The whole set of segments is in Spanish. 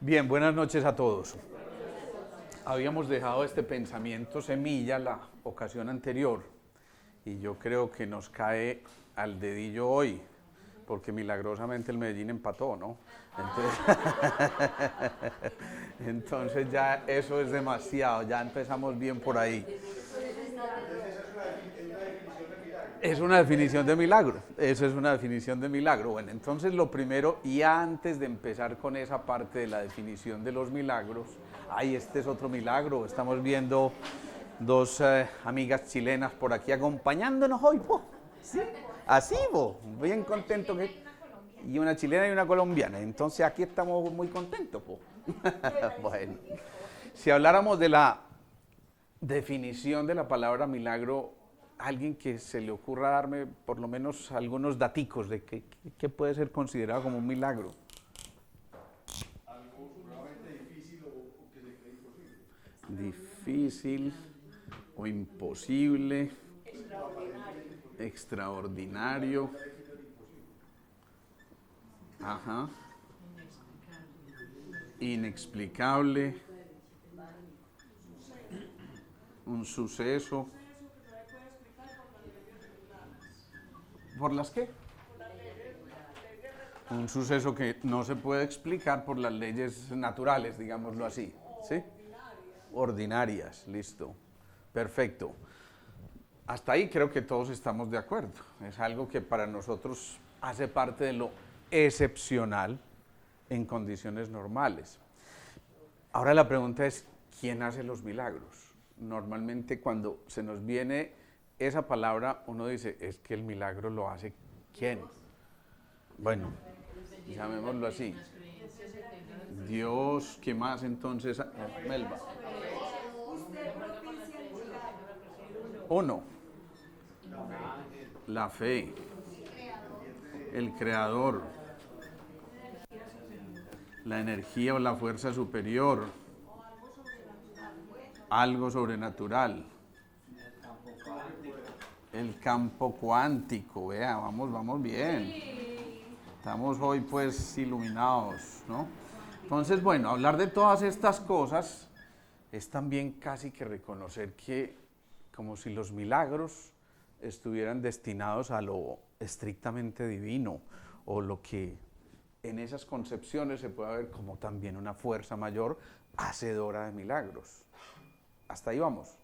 Bien, buenas noches a todos. Habíamos dejado este pensamiento semilla la ocasión anterior y yo creo que nos cae al dedillo hoy, porque milagrosamente el Medellín empató, ¿no? Entonces ya eso es demasiado, ya empezamos bien por ahí. Es una definición de milagro, eso es una definición de milagro. Bueno, entonces lo primero, y antes de empezar con esa parte de la definición de los milagros, este es otro milagro, estamos viendo dos amigas chilenas por aquí acompañándonos hoy, po. ¿Sí? Así, po. Bien contento que... Y una chilena y una colombiana, entonces aquí estamos muy contentos, po. Bueno, si habláramos de la definición de la palabra milagro, alguien que se le ocurra darme por lo menos algunos daticos de qué puede ser considerado como un milagro. Algo supremamente difícil o que se cree imposible. Difícil o imposible, extraordinario. Ajá. Inexplicable. Un suceso. ¿Por las qué? Un suceso que no se puede explicar por las leyes naturales, digámoslo así. ¿Sí? Ordinarias, listo. Perfecto. Hasta ahí creo que todos estamos de acuerdo. Es algo que para nosotros hace parte de lo excepcional en condiciones normales. Ahora la pregunta es, ¿quién hace los milagros? Normalmente cuando se nos viene esa palabra, uno dice, es que el milagro lo hace ¿quién? Bueno, llamémoslo así. Dios, ¿qué más entonces? Melba. Uno, la fe, el creador, la energía o la fuerza superior, algo sobrenatural. El campo cuántico, vea, vamos bien. Estamos hoy pues iluminados, ¿no? Entonces, bueno, hablar de todas estas cosas es también casi que reconocer que como si los milagros estuvieran destinados a lo estrictamente divino o lo que en esas concepciones se puede ver como también una fuerza mayor hacedora de milagros. Hasta ahí vamos.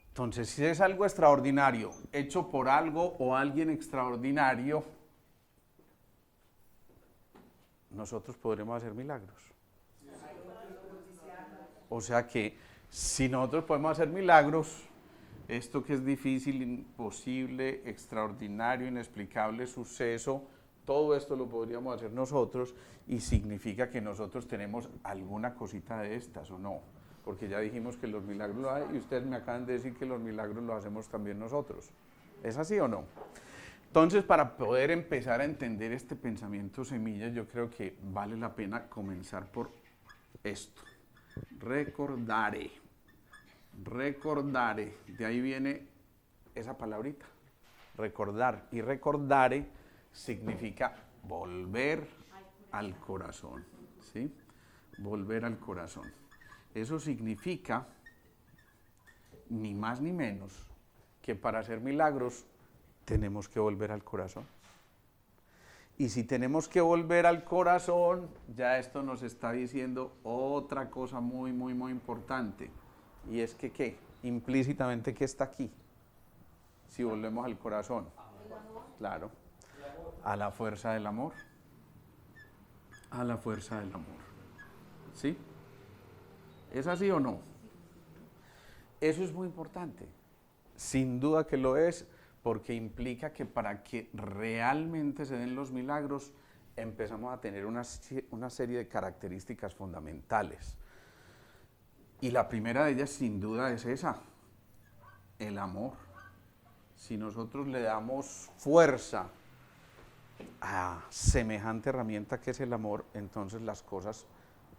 Entonces, si es algo extraordinario, hecho por algo o alguien extraordinario, nosotros podremos hacer milagros. O sea que, si nosotros podemos hacer milagros, esto que es difícil, imposible, extraordinario, inexplicable, suceso, todo esto lo podríamos hacer nosotros y significa que nosotros tenemos alguna cosita de estas, ¿o no? Porque ya dijimos que los milagros lo hacen y ustedes me acaban de decir que los milagros los hacemos también nosotros. ¿Es así o no? Entonces, para poder empezar a entender este pensamiento semilla, yo creo que vale la pena comenzar por esto. Recordare. Recordare. De ahí viene esa palabrita. Recordar. Y recordare significa volver al corazón. ¿Sí? Volver al corazón. Eso significa, ni más ni menos, que para hacer milagros tenemos que volver al corazón. Y si tenemos que volver al corazón, ya esto nos está diciendo otra cosa muy, muy, muy importante. Y es que, ¿qué? Implícitamente, ¿qué está aquí? Si volvemos al corazón. Claro. A la fuerza del amor. A la fuerza del amor. ¿Sí? ¿Es así o no? Eso es muy importante. Sin duda que lo es, porque implica que para que realmente se den los milagros, empezamos a tener una serie de características fundamentales. Y la primera de ellas, sin duda, es esa, el amor. Si nosotros le damos fuerza a semejante herramienta que es el amor, entonces las cosas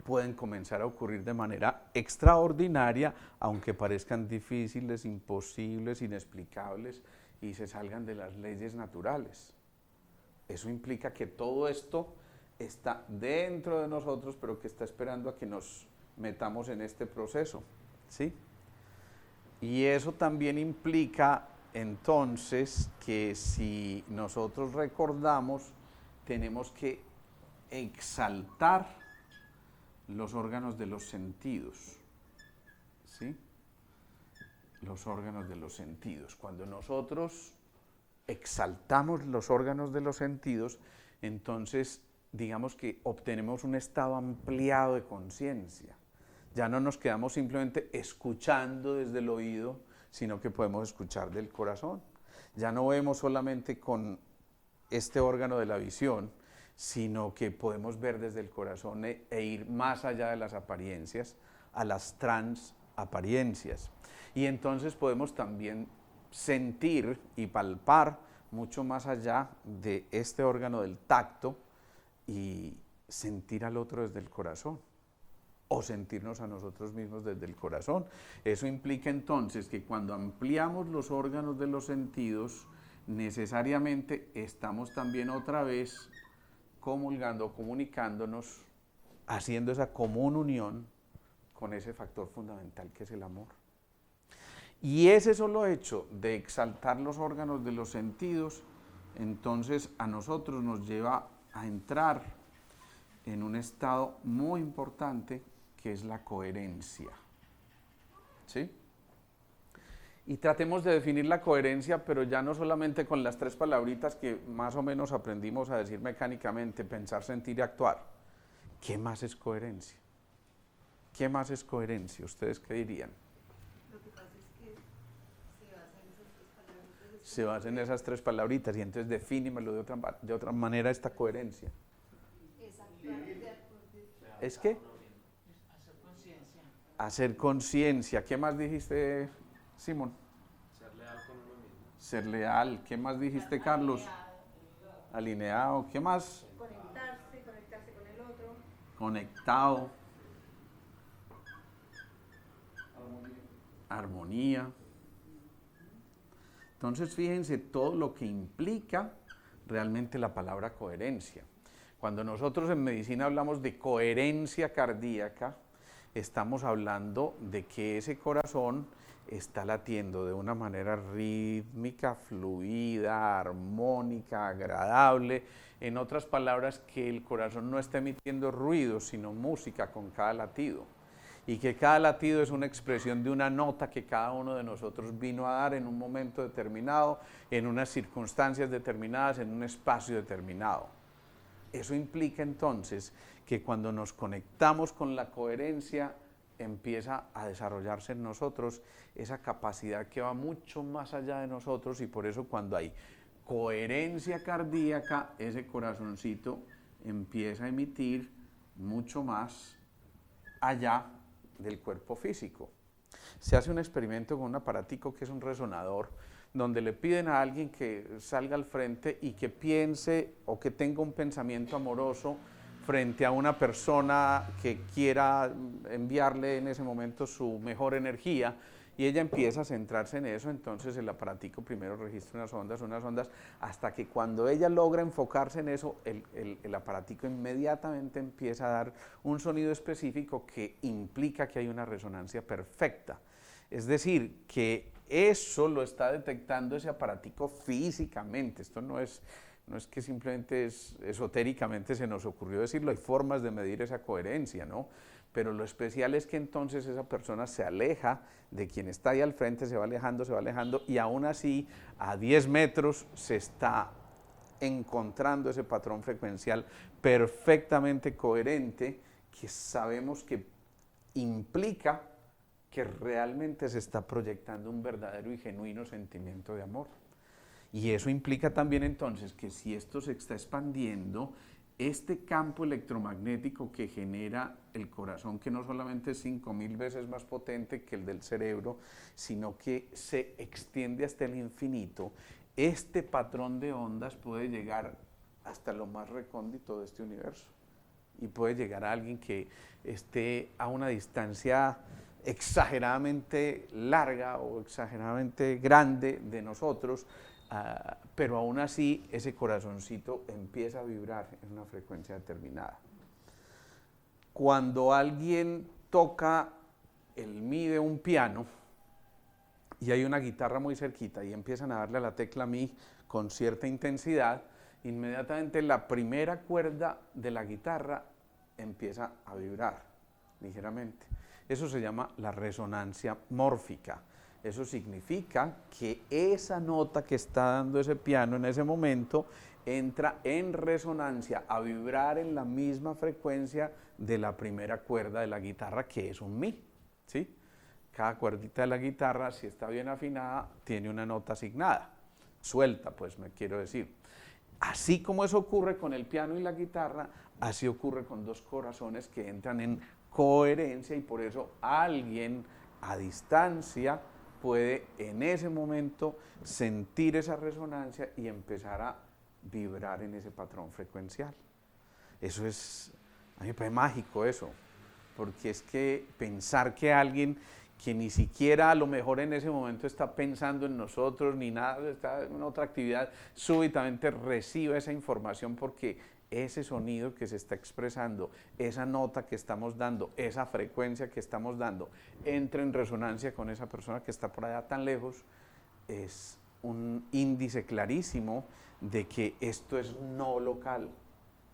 pueden comenzar a ocurrir de manera extraordinaria, aunque parezcan difíciles, imposibles, inexplicables y se salgan de las leyes naturales. Eso implica que todo esto está dentro de nosotros, pero que está esperando a que nos metamos en este proceso, ¿sí? Y eso también implica entonces que si nosotros recordamos, tenemos que exaltar los órganos de los sentidos, ¿sí? Los órganos de los sentidos. Cuando nosotros exaltamos los órganos de los sentidos, entonces digamos que obtenemos un estado ampliado de conciencia. Ya no nos quedamos simplemente escuchando desde el oído, sino que podemos escuchar del corazón. Ya no vemos solamente con este órgano de la visión, sino que podemos ver desde el corazón e ir más allá de las apariencias, a las transapariencias. Y entonces podemos también sentir y palpar mucho más allá de este órgano del tacto y sentir al otro desde el corazón o sentirnos a nosotros mismos desde el corazón. Eso implica entonces que cuando ampliamos los órganos de los sentidos, necesariamente estamos también otra vez comulgando, comunicándonos, haciendo esa común unión con ese factor fundamental que es el amor. Y ese solo hecho de exaltar los órganos de los sentidos, entonces a nosotros nos lleva a entrar en un estado muy importante que es la coherencia, ¿sí? Y tratemos de definir la coherencia, pero ya no solamente con las 3 palabritas que más o menos aprendimos a decir mecánicamente: pensar, sentir y actuar. ¿Qué más es coherencia? ¿Qué más es coherencia? ¿Ustedes qué dirían? Lo que pasa es que se basa en esas 3 palabritas. Se basa en esas 3 palabritas y entonces defínemelo de otra manera esta coherencia. ¿Es qué? Hacer conciencia. Hacer conciencia. ¿Qué más dijiste, Simón? Ser leal con uno mismo. Ser leal. ¿Qué más dijiste, Carlos? Alineado. ¿Qué más? Conectarse con el otro. Conectado. Armonía. Armonía. Entonces, fíjense todo lo que implica realmente la palabra coherencia. Cuando nosotros en medicina hablamos de coherencia cardíaca, estamos hablando de que ese corazón está latiendo de una manera rítmica, fluida, armónica, agradable. En otras palabras, que el corazón no está emitiendo ruido, sino música con cada latido. Y que cada latido es una expresión de una nota que cada uno de nosotros vino a dar en un momento determinado, en unas circunstancias determinadas, en un espacio determinado. Eso implica entonces que cuando nos conectamos con la coherencia, empieza a desarrollarse en nosotros esa capacidad que va mucho más allá de nosotros, y por eso cuando hay coherencia cardíaca, ese corazoncito empieza a emitir mucho más allá del cuerpo físico. Se hace un experimento con un aparatico que es un resonador, donde le piden a alguien que salga al frente y que piense o que tenga un pensamiento amoroso frente a una persona que quiera enviarle en ese momento su mejor energía, y ella empieza a centrarse en eso. Entonces el aparatico primero registra unas ondas, hasta que cuando ella logra enfocarse en eso, el aparatico inmediatamente empieza a dar un sonido específico que implica que hay una resonancia perfecta. Es decir, que eso lo está detectando ese aparatico físicamente. Esto no es que simplemente esotéricamente se nos ocurrió decirlo, hay formas de medir esa coherencia, ¿no? Pero lo especial es que entonces esa persona se aleja de quien está ahí al frente, se va alejando, y aún así a 10 metros se está encontrando ese patrón frecuencial perfectamente coherente, que sabemos que implica que realmente se está proyectando un verdadero y genuino sentimiento de amor. Y eso implica también entonces que si esto se está expandiendo, este campo electromagnético que genera el corazón, que no solamente es 5000 veces más potente que el del cerebro, sino que se extiende hasta el infinito, este patrón de ondas puede llegar hasta lo más recóndito de este universo, y puede llegar a alguien que esté a una distancia exageradamente larga o exageradamente grande de nosotros, pero aún así ese corazoncito empieza a vibrar en una frecuencia determinada. Cuando alguien toca el mi de un piano y hay una guitarra muy cerquita y empiezan a darle a la tecla mi con cierta intensidad, inmediatamente la primera cuerda de la guitarra empieza a vibrar ligeramente. Eso se llama la resonancia mórfica. Eso significa que esa nota que está dando ese piano en ese momento entra en resonancia, a vibrar en la misma frecuencia de la primera cuerda de la guitarra, que es un mi, ¿sí? Cada cuerdita de la guitarra, si está bien afinada, tiene una nota asignada, suelta, pues me quiero decir. Así como eso ocurre con el piano y la guitarra, así ocurre con dos corazones que entran en coherencia, y por eso alguien a distancia puede en ese momento sentir esa resonancia y empezar a vibrar en ese patrón frecuencial. Eso es, a mí me parece mágico eso, porque es que pensar que alguien que ni siquiera a lo mejor en ese momento está pensando en nosotros ni nada, está en otra actividad, súbitamente recibe esa información porque ese sonido que se está expresando, esa nota que estamos dando, esa frecuencia que estamos dando, entra en resonancia con esa persona que está por allá tan lejos, es un índice clarísimo de que esto es no local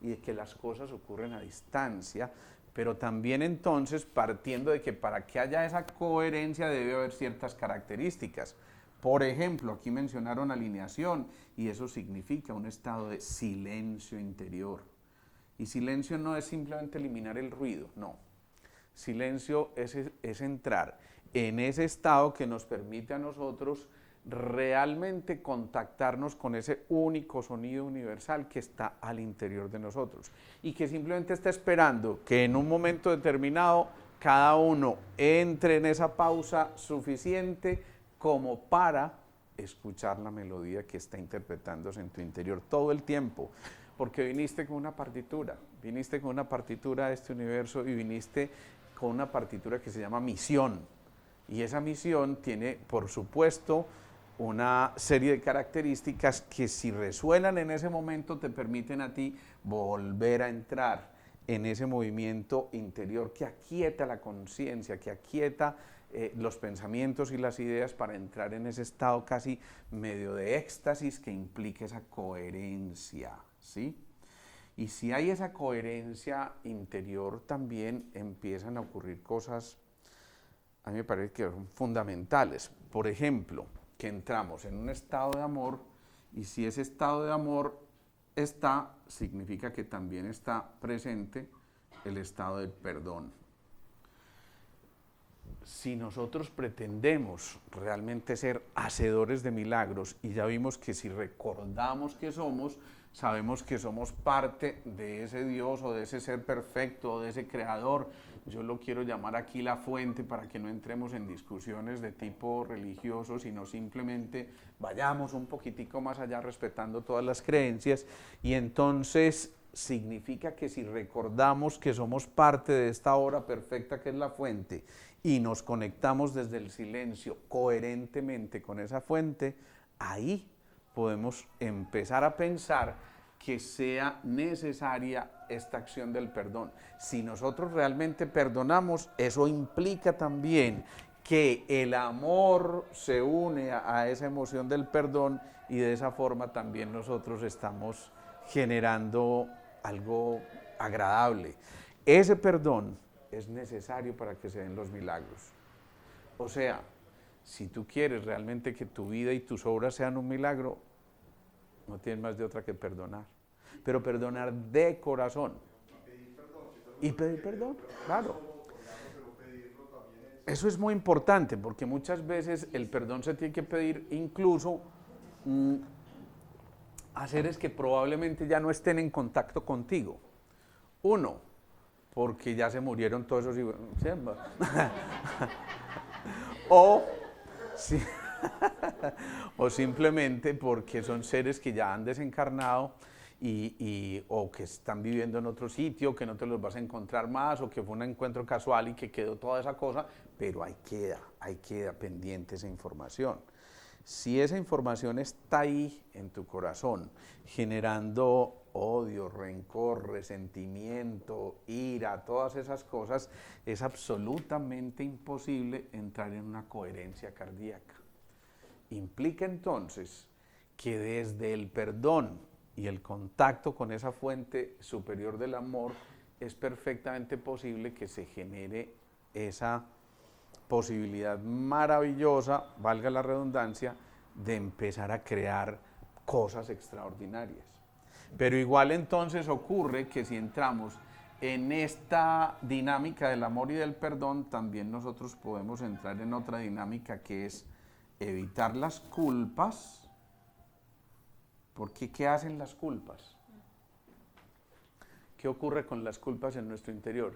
y de que las cosas ocurren a distancia, pero también entonces partiendo de que para que haya esa coherencia debe haber ciertas características. Por ejemplo, aquí mencionaron alineación y eso significa un estado de silencio interior. Y silencio no es simplemente eliminar el ruido, no. Silencio es entrar en ese estado que nos permite a nosotros realmente contactarnos con ese único sonido universal que está al interior de nosotros y que simplemente está esperando que en un momento determinado cada uno entre en esa pausa suficiente como para escuchar la melodía que está interpretándose en tu interior todo el tiempo, porque viniste con una partitura de este universo y viniste con una partitura que se llama misión, y esa misión tiene, por supuesto, una serie de características que si resuenan en ese momento te permiten a ti volver a entrar en ese movimiento interior que aquieta la conciencia, que aquieta los pensamientos y las ideas para entrar en ese estado casi medio de éxtasis que implica esa coherencia, ¿sí? Y si hay esa coherencia interior también empiezan a ocurrir cosas, a mí me parece que son fundamentales. Por ejemplo, que entramos en un estado de amor y si ese estado de amor está, significa que también está presente el estado del perdón. Si nosotros pretendemos realmente ser hacedores de milagros, y ya vimos que si recordamos que somos, sabemos que somos parte de ese Dios o de ese ser perfecto o de ese creador, yo lo quiero llamar aquí la fuente para que no entremos en discusiones de tipo religioso, sino simplemente vayamos un poquitico más allá respetando todas las creencias, y entonces significa que si recordamos que somos parte de esta obra perfecta que es la fuente y nos conectamos desde el silencio coherentemente con esa fuente, ahí podemos empezar a pensar que sea necesaria esta acción del perdón. Si nosotros realmente perdonamos, eso implica también que el amor se une a esa emoción del perdón y de esa forma también nosotros estamos generando algo agradable. Ese perdón es necesario para que se den los milagros. O sea, si tú quieres realmente que tu vida y tus obras sean un milagro, no tienes más de otra que perdonar. Pero perdonar de corazón. Y pedir perdón, claro. Eso es muy importante porque muchas veces el perdón se tiene que pedir incluso a seres que probablemente ya no estén en contacto contigo. Uno, porque ya se murieron todos esos... ¿sí? Sí, o simplemente porque son seres que ya han desencarnado o que están viviendo en otro sitio, que no te los vas a encontrar más, o que fue un encuentro casual y que quedó toda esa cosa, pero ahí queda pendiente esa información. Si esa información está ahí en tu corazón, generando odio, rencor, resentimiento, ira, todas esas cosas, es absolutamente imposible entrar en una coherencia cardíaca. Implica entonces que desde el perdón y el contacto con esa fuente superior del amor, es perfectamente posible que se genere esa posibilidad maravillosa, valga la redundancia, de empezar a crear cosas extraordinarias. Pero igual entonces ocurre que si entramos en esta dinámica del amor y del perdón, también nosotros podemos entrar en otra dinámica que es evitar las culpas. Porque ¿qué hacen las culpas? ¿Qué ocurre con las culpas en nuestro interior?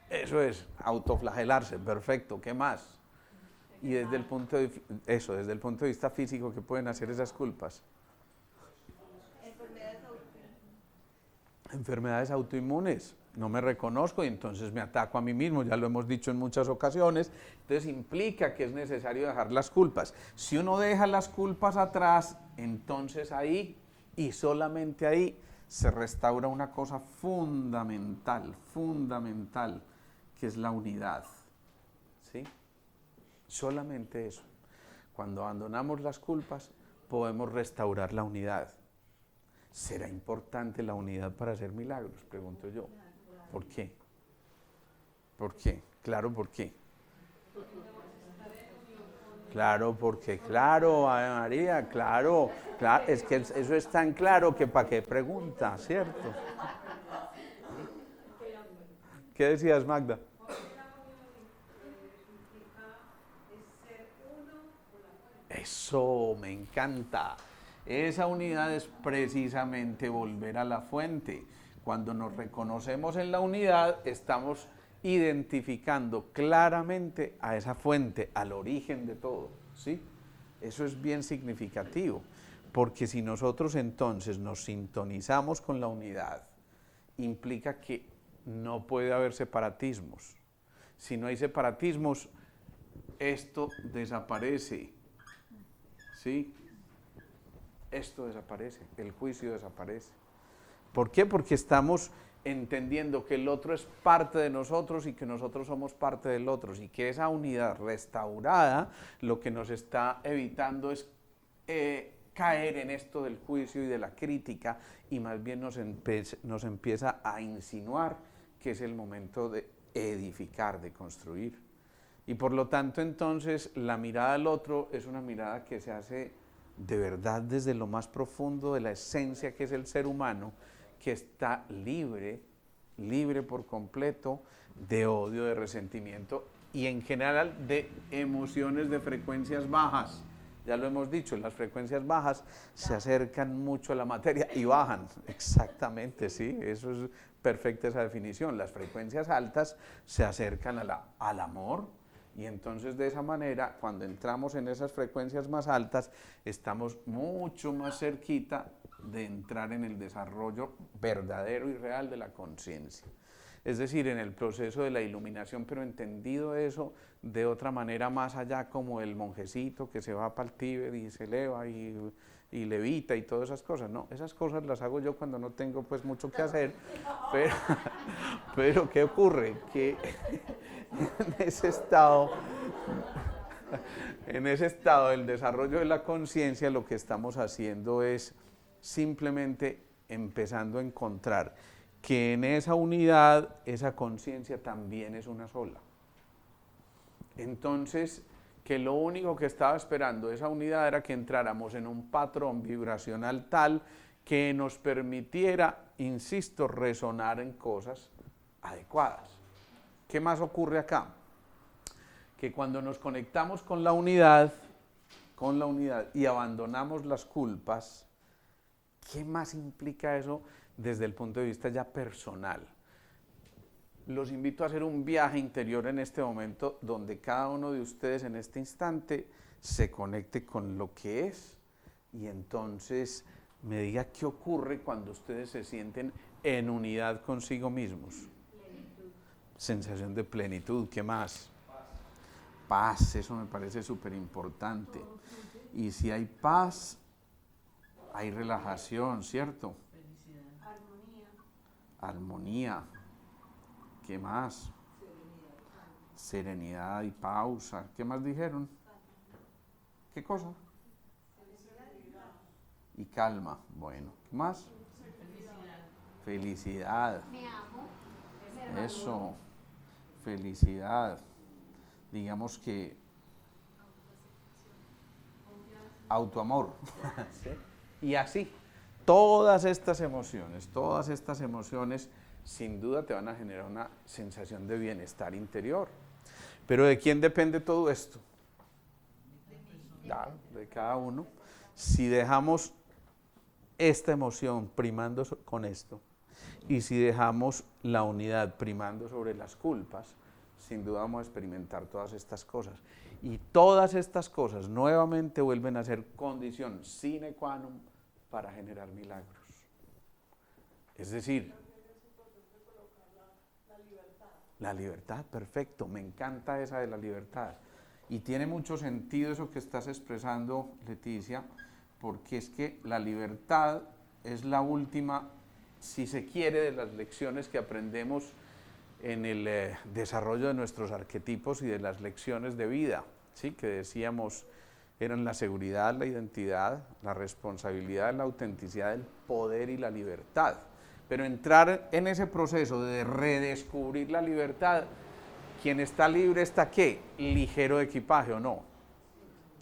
Eso es, autoflagelarse, perfecto, ¿qué más? Y desde el punto de, desde el punto de vista físico, ¿qué pueden hacer esas culpas? Enfermedades autoinmunes. No me reconozco y entonces me ataco a mí mismo, ya lo hemos dicho en muchas ocasiones. Entonces implica que es necesario dejar las culpas. Si uno deja las culpas atrás, entonces ahí y solamente ahí se restaura una cosa fundamental, que es la unidad. ¿Sí? Solamente eso. Cuando abandonamos las culpas, podemos restaurar la unidad. ¿Será importante la unidad para hacer milagros? Pregunto yo. ¿Por qué? ¿Por qué? Claro, ¿por qué? Claro, porque claro, Ave María, claro, es que eso es tan claro que para qué pregunta, ¿cierto? ¿Qué decías, Magda? Eso, me encanta. Esa unidad es precisamente volver a la fuente. Cuando nos reconocemos en la unidad, estamos identificando claramente a esa fuente, al origen de todo, ¿sí? Eso es bien significativo, porque si nosotros entonces nos sintonizamos con la unidad, implica que no puede haber separatismos. Si no hay separatismos, esto desaparece, ¿sí? Esto desaparece, el juicio desaparece. ¿Por qué? Porque estamos entendiendo que el otro es parte de nosotros y que nosotros somos parte del otro, y que esa unidad restaurada lo que nos está evitando es caer en esto del juicio y de la crítica, y más bien nos empieza a insinuar que es el momento de edificar, de construir. Y por lo tanto entonces la mirada al otro es una mirada que se hace de verdad desde lo más profundo de la esencia que es el ser humano, que está libre por completo de odio, de resentimiento y en general de emociones de frecuencias bajas. Ya lo hemos dicho, las frecuencias bajas se acercan mucho a la materia y bajan, exactamente, sí, eso es perfecta esa definición. Las frecuencias altas se acercan al amor, y entonces de esa manera, cuando entramos en esas frecuencias más altas, estamos mucho más cerquita de entrar en el desarrollo verdadero y real de la conciencia. Es decir, en el proceso de la iluminación, pero entendido eso de otra manera más allá, como el monjecito que se va para el Tíbet y se eleva y levita y todas esas cosas. No, esas cosas las hago yo cuando no tengo pues mucho que hacer, pero ¿qué ocurre? Que en ese estado del desarrollo de la conciencia, lo que estamos haciendo es simplemente empezando a encontrar que en esa unidad, esa conciencia también es una sola. Entonces, que lo único que estaba esperando esa unidad era que entráramos en un patrón vibracional tal que nos permitiera, insisto, resonar en cosas adecuadas. ¿Qué más ocurre acá? Que cuando nos conectamos con la unidad y abandonamos las culpas, ¿qué más implica eso desde el punto de vista ya personal? Los invito a hacer un viaje interior en este momento donde cada uno de ustedes en este instante se conecte con lo que es y entonces me diga qué ocurre cuando ustedes se sienten en unidad consigo mismos. Plenitud. Sensación de plenitud, ¿qué más? Paz, eso me parece súper importante. Y si hay paz, hay relajación, ¿cierto? Armonía. Armonía. ¿Qué más? Serenidad y pausa. ¿Qué más dijeron? ¿Qué cosa? Y calma. Bueno, ¿qué más? Felicidad. Me amo. Eso. Felicidad. Digamos que autoamor. ¿Sí? Y así, todas estas emociones sin duda te van a generar una sensación de bienestar interior. Pero ¿de quién depende todo esto? Claro, de cada uno. Si dejamos esta emoción primando con esto, y si dejamos la unidad primando sobre las culpas, sin duda vamos a experimentar todas estas cosas. Y todas estas cosas nuevamente vuelven a ser condición sine qua non para generar milagros. Es decir, la libertad, perfecto, me encanta esa de la libertad. Y tiene mucho sentido eso que estás expresando, Leticia, porque es que la libertad es la última, si se quiere, de las lecciones que aprendemos en el desarrollo de nuestros arquetipos y de las lecciones de vida, ¿sí? Que decíamos eran la seguridad, la identidad, la responsabilidad, la autenticidad, el poder y la libertad. Pero entrar en ese proceso de redescubrir la libertad, quien está libre está ¿qué? Ligero de equipaje o no.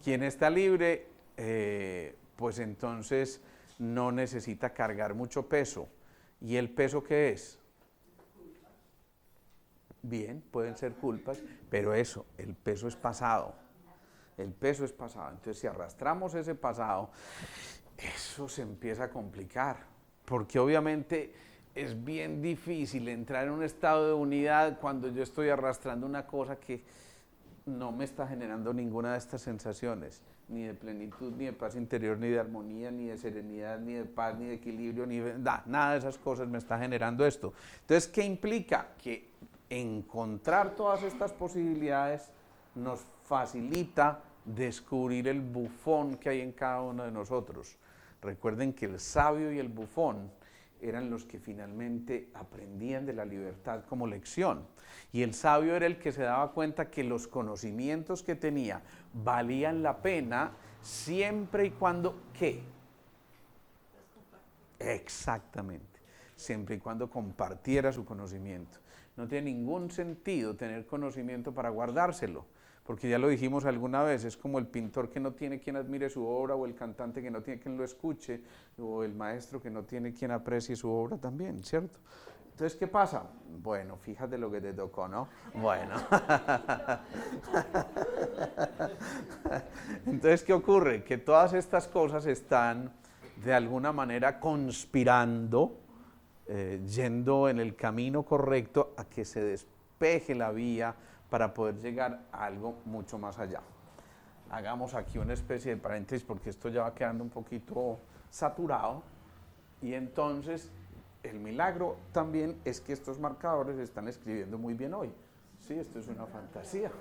Quien está libre, pues entonces no necesita cargar mucho peso. ¿Y el peso qué es? Bien, pueden ser culpas, pero eso, el peso es pasado. El peso es pasado. Entonces, si arrastramos ese pasado, eso se empieza a complicar, porque obviamente es bien difícil entrar en un estado de unidad cuando yo estoy arrastrando una cosa que no me está generando ninguna de estas sensaciones, ni de plenitud, ni de paz interior, ni de armonía, ni de serenidad, ni de paz, ni de equilibrio, ni de, nada de esas cosas me está generando esto. Entonces, ¿qué implica? Que encontrar todas estas posibilidades nos facilita descubrir el bufón que hay en cada uno de nosotros. Recuerden que el sabio y el bufón eran los que finalmente aprendían de la libertad como lección. Y el sabio era el que se daba cuenta que los conocimientos que tenía valían la pena siempre y cuando, ¿qué? Exactamente, siempre y cuando compartiera su conocimiento. No tiene ningún sentido tener conocimiento para guardárselo, porque ya lo dijimos alguna vez, es como el pintor que no tiene quien admire su obra, o el cantante que no tiene quien lo escuche, o el maestro que no tiene quien aprecie su obra también, ¿cierto? Entonces, ¿qué pasa? Bueno, fíjate lo que te tocó, ¿no? Bueno. Entonces, ¿qué ocurre? Que todas estas cosas están de alguna manera conspirando, yendo en el camino correcto a que se despeje la vía para poder llegar a algo mucho más allá. Hagamos aquí una especie de paréntesis porque esto ya va quedando un poquito saturado, y entonces el milagro también es que estos marcadores están escribiendo muy bien hoy. Sí, esto es una fantasía.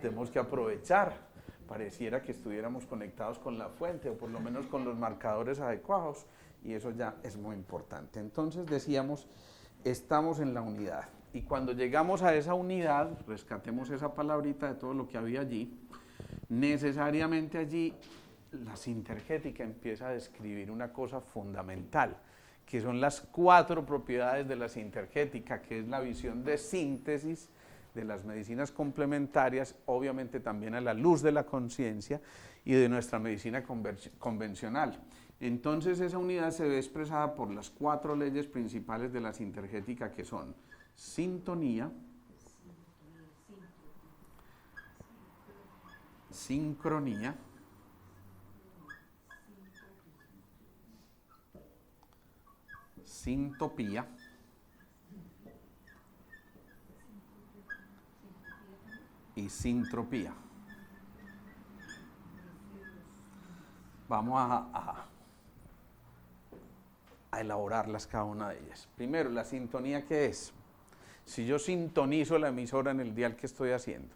Tenemos que aprovechar. Pareciera que estuviéramos conectados con la fuente, o por lo menos con los marcadores adecuados, y eso ya es muy importante. Entonces decíamos, estamos en la unidad. Y cuando llegamos a esa unidad, rescatemos esa palabrita de todo lo que había allí, necesariamente allí la sintergética empieza a describir una cosa fundamental, que son las 4 propiedades de la sintergética, que es la visión de síntesis de las medicinas complementarias, obviamente también a la luz de la conciencia y de nuestra medicina convencional. Entonces esa unidad se ve expresada por las 4 leyes principales de la sintergética, que son sintonía, sincronía, sintopía, y sintropía. Vamos a elaborarlas cada una de ellas. Primero, la sintonía, ¿qué es? Si yo sintonizo la emisora en el dial, ¿qué estoy haciendo?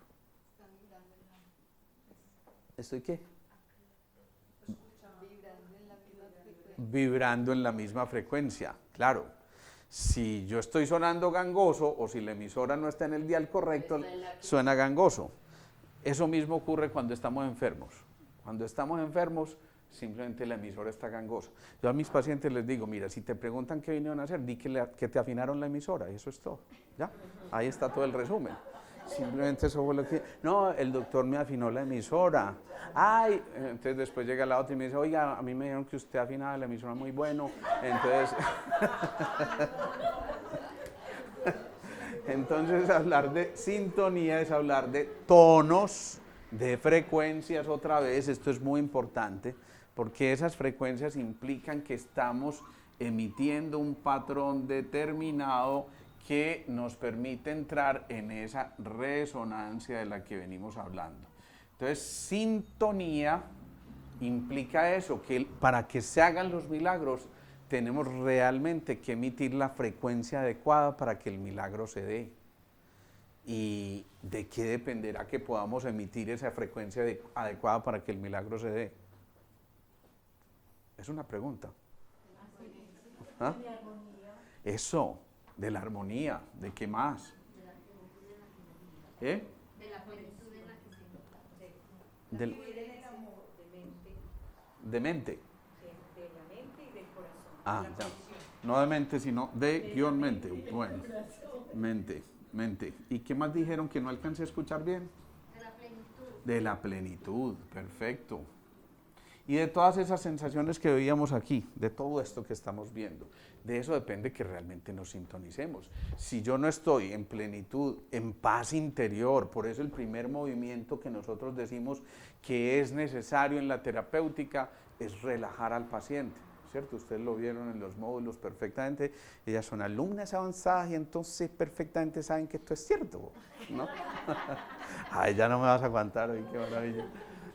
¿Estoy qué? vibrando en la misma frecuencia. Claro, si yo estoy sonando gangoso o si la emisora no está en el dial correcto, suena gangoso. Eso mismo ocurre cuando estamos enfermos. Cuando estamos enfermos, simplemente la emisora está gangosa. Yo a mis pacientes les digo, mira, si te preguntan qué vinieron a hacer, di que te afinaron la emisora, y eso es todo. ¿Ya? Ahí está todo el resumen. Simplemente eso fue lo que... No, el doctor me afinó la emisora. Ay, entonces después llega la otra y me dice, oiga, a mí me dijeron que usted afinaba la emisora muy bueno. Entonces... Entonces hablar de sintonía es hablar de tonos, de frecuencias otra vez. Esto es muy importante porque esas frecuencias implican que estamos emitiendo un patrón determinado que nos permite entrar en esa resonancia de la que venimos hablando. Entonces, sintonía implica eso, que para que se hagan los milagros tenemos realmente que emitir la frecuencia adecuada para que el milagro se dé. ¿Y de qué dependerá que podamos emitir esa frecuencia adecuada para que el milagro se dé? Es una pregunta. ¿Ah? Eso, de la armonía, ¿de qué más? ¿Eh? De la plenitud en la que se Del, del amor, de mente, de mente. de la mente y del corazón. Ah, de la ya. conexión. No de mente, sino de guión mente. Bueno, mente. ¿Y qué más dijeron que no alcancé a escuchar bien? De la plenitud. De la plenitud, perfecto. Y de todas esas sensaciones que veíamos aquí, de todo esto que estamos viendo, de eso depende que realmente nos sintonicemos. Si yo no estoy en plenitud, en paz interior, por eso el primer movimiento que nosotros decimos que es necesario en la terapéutica es relajar al paciente, ¿cierto? Ustedes lo vieron en los módulos perfectamente, ellas son alumnas avanzadas y entonces perfectamente saben que esto es cierto, ¿no? Ay, ya no me vas a aguantar hoy, qué maravilla.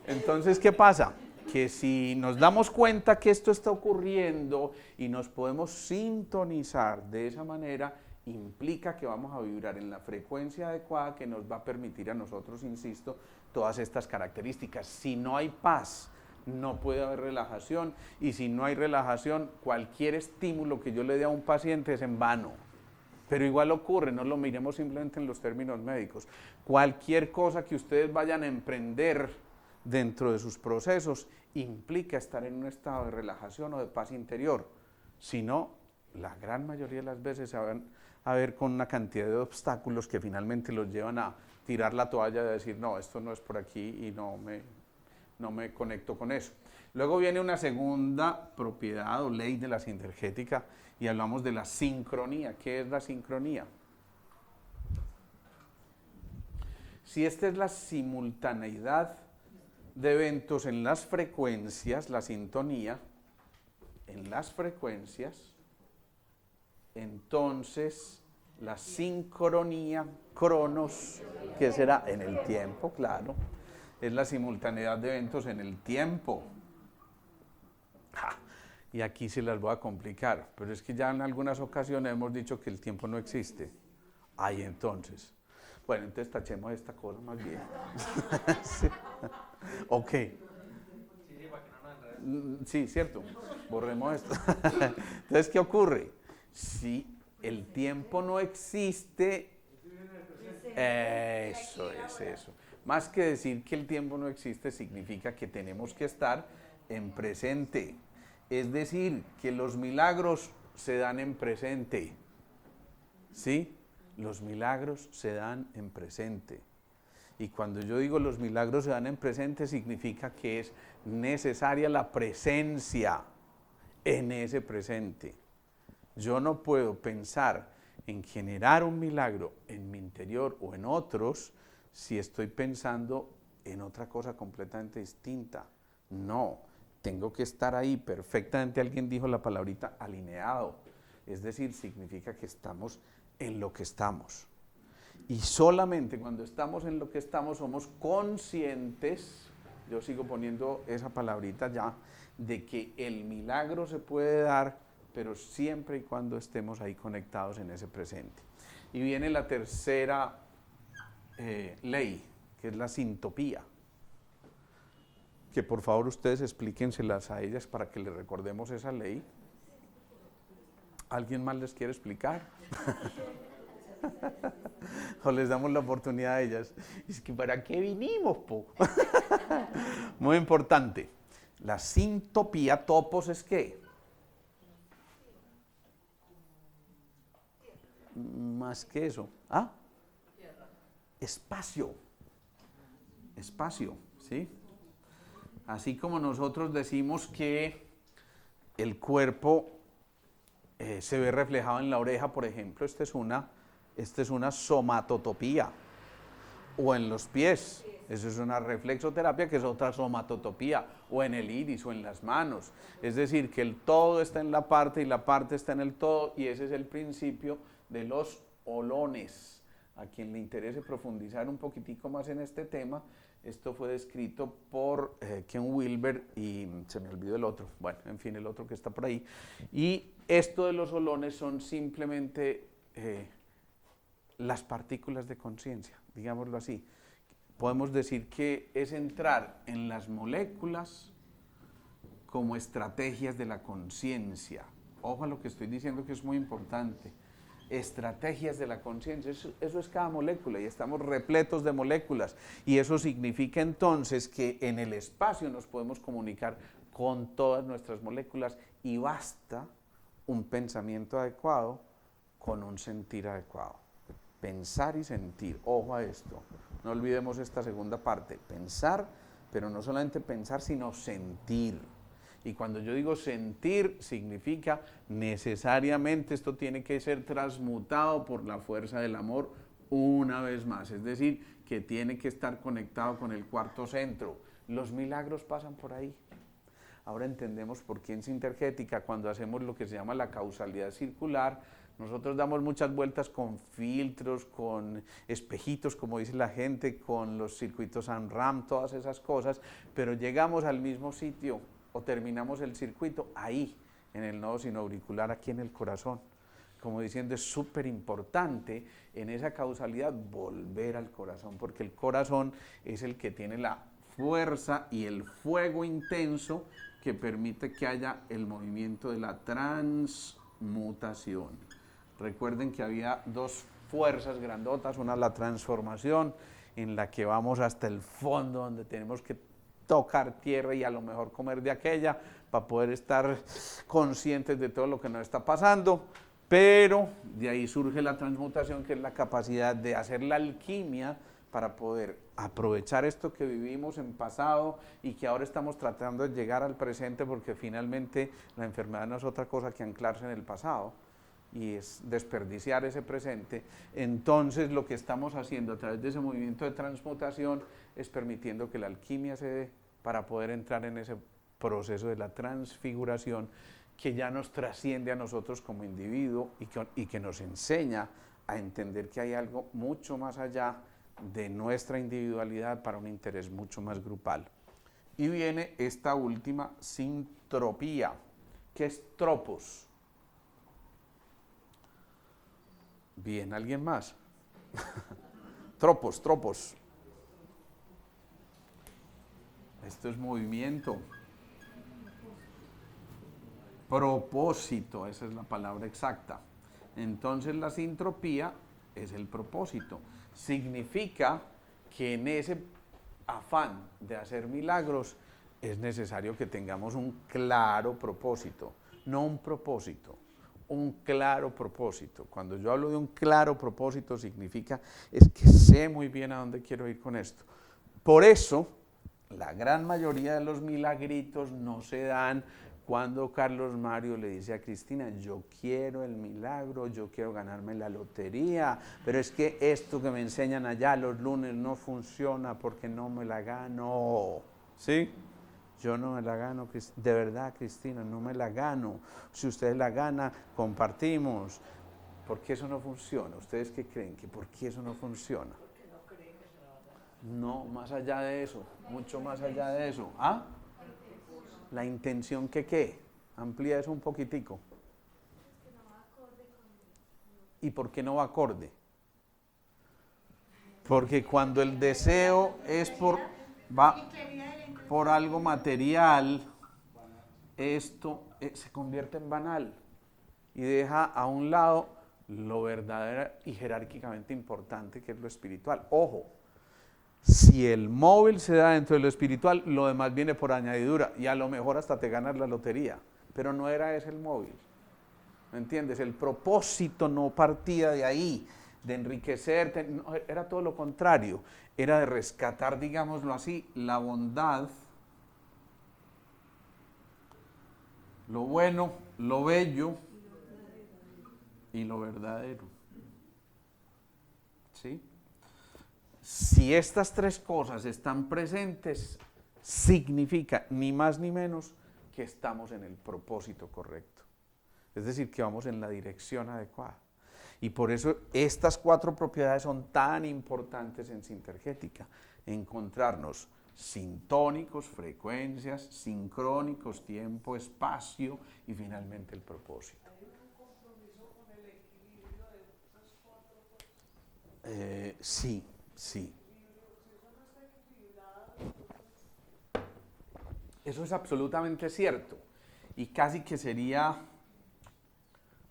Entonces, ¿qué pasa? Que si nos damos cuenta que esto está ocurriendo y nos podemos sintonizar de esa manera, implica que vamos a vibrar en la frecuencia adecuada que nos va a permitir a nosotros, insisto, todas estas características. Si no hay paz, no puede haber relajación, y si no hay relajación, cualquier estímulo que yo le dé a un paciente es en vano. Pero igual ocurre, no lo miremos simplemente en los términos médicos. Cualquier cosa que ustedes vayan a emprender dentro de sus procesos implica estar en un estado de relajación o de paz interior. Si no, la gran mayoría de las veces se van a ver con una cantidad de obstáculos que finalmente los llevan a tirar la toalla, de decir, no, esto no es por aquí y no me conecto con eso. Luego viene una segunda propiedad o ley de la sinergética y hablamos de la sincronía. ¿Qué es la sincronía? Si esta es la simultaneidad de eventos en las frecuencias, la sintonía, en las frecuencias, entonces la sincronía, cronos, que será en el tiempo, claro, es la simultaneidad de eventos en el tiempo. Y aquí se las voy a complicar, pero es que ya en algunas ocasiones hemos dicho que el tiempo no existe. Ahí entonces. Bueno, entonces tachemos esta cosa más bien. Sí. Ok. Sí, para que no nos enredemos. Sí, cierto. Borremos esto. Entonces, ¿qué ocurre? Si el tiempo no existe, eso es eso. Más que decir que el tiempo no existe, significa que tenemos que estar en presente. Es decir, que los milagros se dan en presente. ¿Sí? Los milagros se dan en presente. Y cuando yo digo los milagros se dan en presente, significa que es necesaria la presencia en ese presente. Yo no puedo pensar en generar un milagro en mi interior o en otros si estoy pensando en otra cosa completamente distinta. No, tengo que estar ahí perfectamente. Alguien dijo la palabrita alineado. Es decir, significa que estamos en lo que estamos. Y solamente cuando estamos en lo que estamos somos conscientes, yo sigo poniendo esa palabrita ya, de que el milagro se puede dar, pero siempre y cuando estemos ahí conectados en ese presente. Y viene la tercera ley, que es la sintopía. que por favor ustedes explíquenselas a ellas para que les recordemos esa ley. ¿Alguien más les quiere explicar? O les damos la oportunidad a ellas. Es que ¿para qué vinimos, po? Muy importante. La sintopía, topos es ¿qué? Más que eso. ¿Ah? Espacio. Espacio, ¿sí? Así como nosotros decimos que el cuerpo se ve reflejado en la oreja, por ejemplo, esta es una somatotopía. O en los pies, eso es una reflexoterapia que es otra somatotopía, o en el iris o en las manos. Es decir, que el todo está en la parte y la parte está en el todo, y ese es el principio de los olones. A quien le interese profundizar un poquitico más en este tema, esto fue descrito por Ken Wilber y se me olvidó el otro, bueno, en fin, el otro que está por ahí. Y esto de los olones son simplemente las partículas de conciencia, digámoslo así. Podemos decir que es entrar en las moléculas como estrategias de la conciencia. Ojo a lo que estoy diciendo, que es muy importante. Estrategias de la conciencia, eso es cada molécula, y estamos repletos de moléculas, y eso significa entonces que en el espacio nos podemos comunicar con todas nuestras moléculas, y basta un pensamiento adecuado con un sentir adecuado. Pensar y sentir, ojo a esto, no olvidemos esta segunda parte, pensar, pero no solamente pensar, sino sentir. Y cuando yo digo sentir, significa necesariamente esto tiene que ser transmutado por la fuerza del amor una vez más. Es decir, que tiene que estar conectado con el cuarto centro. Los milagros pasan por ahí. Ahora entendemos por qué en Sintergética, cuando hacemos lo que se llama la causalidad circular, nosotros damos muchas vueltas con filtros, con espejitos, como dice la gente, con los circuitos ANRAM, todas esas cosas, pero llegamos al mismo sitio, o terminamos el circuito ahí, en el nodo sinoauricular, aquí en el corazón. Como diciendo, es súper importante en esa causalidad volver al corazón, porque el corazón es el que tiene la fuerza y el fuego intenso que permite que haya el movimiento de la transmutación. Recuerden que había dos fuerzas grandotas, una la transformación, en la que vamos hasta el fondo, donde tenemos que tocar tierra y a lo mejor comer de aquella para poder estar conscientes de todo lo que nos está pasando, pero de ahí surge la transmutación, que es la capacidad de hacer la alquimia para poder aprovechar esto que vivimos en pasado y que ahora estamos tratando de llegar al presente, porque finalmente la enfermedad no es otra cosa que anclarse en el pasado y es desperdiciar ese presente. Entonces lo que estamos haciendo a través de ese movimiento de transmutación es permitiendo que la alquimia se dé para poder entrar en ese proceso de la transfiguración que ya nos trasciende a nosotros como individuo y que nos enseña a entender que hay algo mucho más allá de nuestra individualidad para un interés mucho más grupal. Y viene esta última, sintropía, que es tropos. Bien, ¿alguien más? Tropos. Esto es movimiento. Propósito, esa es la palabra exacta. Entonces la sintropía es el propósito. Significa que en ese afán de hacer milagros es necesario que tengamos un claro propósito, no un propósito, un claro propósito. Cuando yo hablo de un claro propósito, significa es que sé muy bien a dónde quiero ir con esto. Por eso, la gran mayoría de los milagritos no se dan cuando Carlos Mario le dice a Cristina, yo quiero el milagro, yo quiero ganarme la lotería, pero es que esto que me enseñan allá los lunes no funciona porque no me la gano. ¿Sí? Yo no me la gano, de verdad, Cristina, no me la gano. Si usted la gana, compartimos. ¿Por qué eso no funciona? ¿Ustedes qué creen? ¿Por qué eso no funciona? Porque no creen que se lo van a dar. No, más allá de eso, mucho más allá de eso. ¿Ah? La intención que qué. Amplía eso un poquitico. ¿Y por qué no va acorde? Porque cuando el deseo es por... va, por algo material, esto se convierte en banal y deja a un lado lo verdadero y jerárquicamente importante que es lo espiritual. Ojo, si el móvil se da dentro de lo espiritual, lo demás viene por añadidura y a lo mejor hasta te ganas la lotería, pero no era ese el móvil. ¿Me entiendes? El propósito no partía de ahí, de enriquecerte, no, era todo lo contrario, era de rescatar, digámoslo así, la bondad, lo bueno, lo bello y lo verdadero. ¿Sí? Si estas tres cosas están presentes, significa ni más ni menos que estamos en el propósito correcto. Es decir, que vamos en la dirección adecuada. Y por eso estas cuatro propiedades son tan importantes en sintergética. Encontrarnos sintónicos, frecuencias, sincrónicos, tiempo, espacio y finalmente el propósito. ¿Hay un compromiso con el equilibrio de esas cuatro cosas? Sí. Si eso no está equilibrado, Eso es absolutamente cierto. Y casi que sería,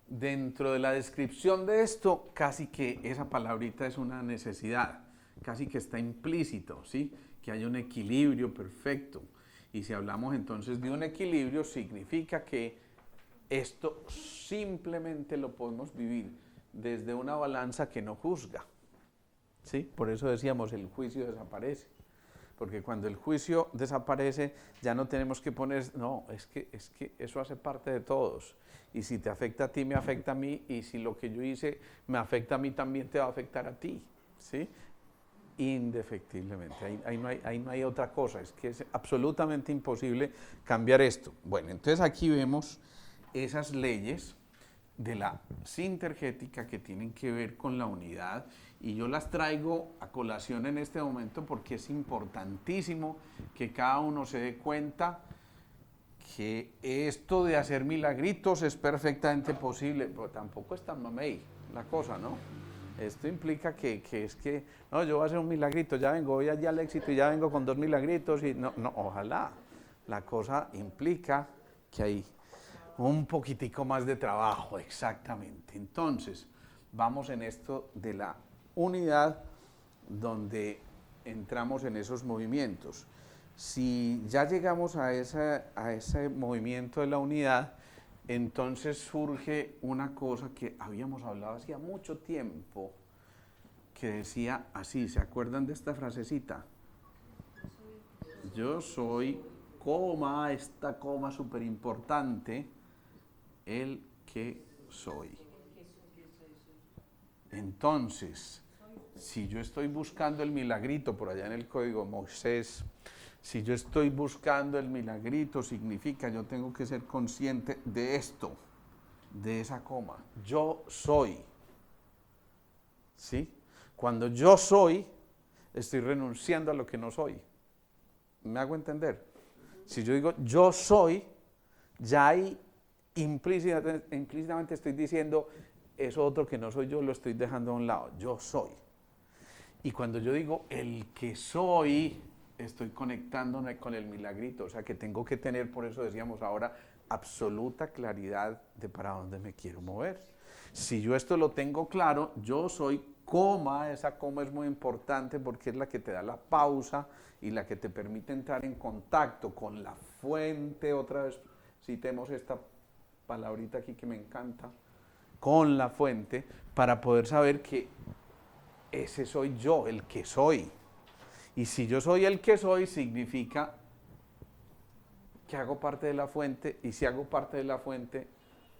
dentro de la descripción de esto, casi que esa palabrita es una necesidad, casi que está implícito, ¿sí? Que haya un equilibrio perfecto. Y si hablamos entonces de un equilibrio, significa que esto simplemente lo podemos vivir desde una balanza que no juzga, ¿sí? Por eso decíamos, el juicio desaparece. Porque cuando el juicio desaparece, ya no tenemos que poner, no, es que eso hace parte de todos. Y si te afecta a ti, me afecta a mí, y si lo que yo hice me afecta a mí, también te va a afectar a ti, ¿sí? Indefectiblemente, ahí no hay otra cosa, es que es absolutamente imposible cambiar esto. Bueno, entonces aquí vemos esas leyes de la sintergética que tienen que ver con la unidad, y yo las traigo a colación en este momento porque es importantísimo que cada uno se dé cuenta que esto de hacer milagritos es perfectamente posible, pero tampoco es tan mamey la cosa, ¿no? Esto implica que es que, no, yo voy a hacer un milagrito, ya vengo, voy allá al éxito y ya vengo con 2 milagritos, y no, ojalá. La cosa implica que hay un poquitico más de trabajo, exactamente. Entonces, vamos en esto de la unidad, donde entramos en esos movimientos. Si ya llegamos a ese movimiento de la unidad, entonces surge una cosa que habíamos hablado hacía mucho tiempo, que decía así, ¿se acuerdan de esta frasecita? Yo soy, coma, esta coma súper importante, el que soy. Entonces, si yo estoy buscando el milagrito por allá en el código Moisés, si yo estoy buscando el milagrito, significa yo tengo que ser consciente de esto, de esa coma. Yo soy. ¿Sí? Cuando yo soy, estoy renunciando a lo que no soy. ¿Me hago entender? Si yo digo yo soy, ya ahí implícitamente estoy diciendo eso otro que no soy yo, lo estoy dejando a un lado. Yo soy. Y cuando yo digo el que soy, estoy conectándome con el milagrito. O sea que tengo que tener, por eso decíamos ahora, absoluta claridad de para dónde me quiero mover. Si yo esto lo tengo claro, yo soy, coma, esa coma es muy importante porque es la que te da la pausa y la que te permite entrar en contacto con la fuente. Otra vez citemos esta palabrita aquí que me encanta, con la fuente, para poder saber que ese soy yo, el que soy. Y si yo soy el que soy, significa que hago parte de la fuente, y si hago parte de la fuente,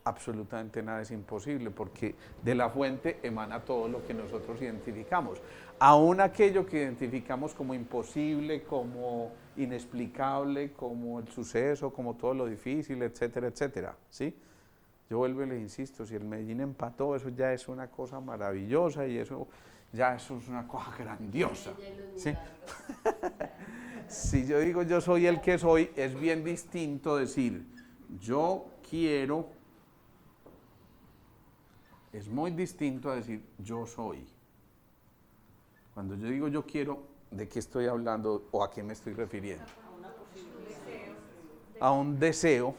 absolutamente nada es imposible, porque de la fuente emana todo lo que nosotros identificamos. Aún aquello que identificamos como imposible, como inexplicable, como el suceso, como todo lo difícil, etcétera, etcétera, ¿sí? Yo vuelvo y les insisto, si el Medellín empató, eso ya es una cosa maravillosa, y eso es una cosa grandiosa, ¿sí? Si yo digo yo soy el que soy, es bien distinto decir yo quiero, es muy distinto a decir yo soy. Cuando yo digo yo quiero, ¿de qué estoy hablando o a qué me estoy refiriendo? a un deseo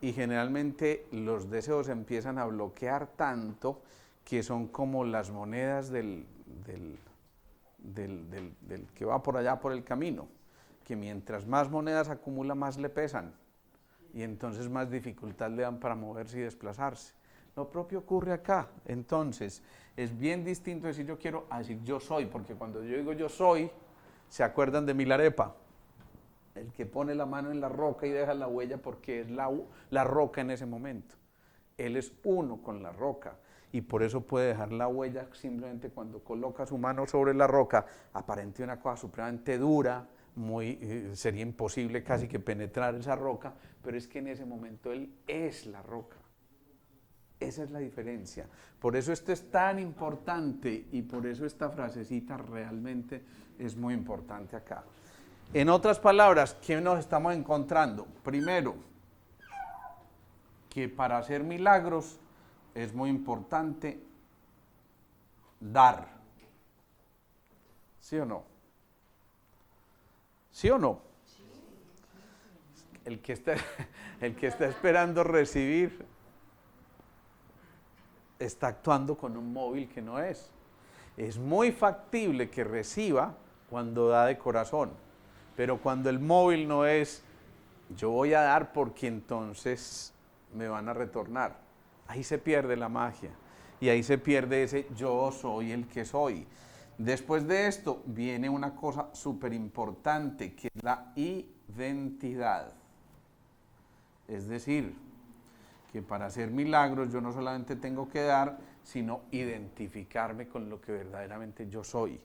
y generalmente los deseos empiezan a bloquear tanto que son como las monedas del que va por allá por el camino, que mientras más monedas acumula, más le pesan y entonces más dificultad le dan para moverse y desplazarse. Lo propio ocurre acá. Entonces es bien distinto decir yo quiero a decir yo soy, porque cuando yo digo yo soy, se acuerdan de Milarepa, el que pone la mano en la roca y deja la huella porque es la roca en ese momento. Él es uno con la roca y por eso puede dejar la huella simplemente cuando coloca su mano sobre la roca. Aparente una cosa supremamente dura, sería imposible casi que penetrar esa roca, pero es que en ese momento él es la roca. Esa es la diferencia. Por eso esto es tan importante y por eso esta frasecita realmente es muy importante acá. En otras palabras, ¿qué nos estamos encontrando? Primero, que para hacer milagros es muy importante dar. ¿Sí o no? ¿Sí o no? El que está esperando recibir está actuando con un móvil que no es. Es muy factible que reciba cuando da de corazón, pero cuando el móvil no es, yo voy a dar porque entonces me van a retornar. Ahí se pierde la magia y ahí se pierde ese yo soy el que soy. Después de esto viene una cosa súper importante que es la identidad. Es decir, que para hacer milagros yo no solamente tengo que dar, sino identificarme con lo que verdaderamente yo soy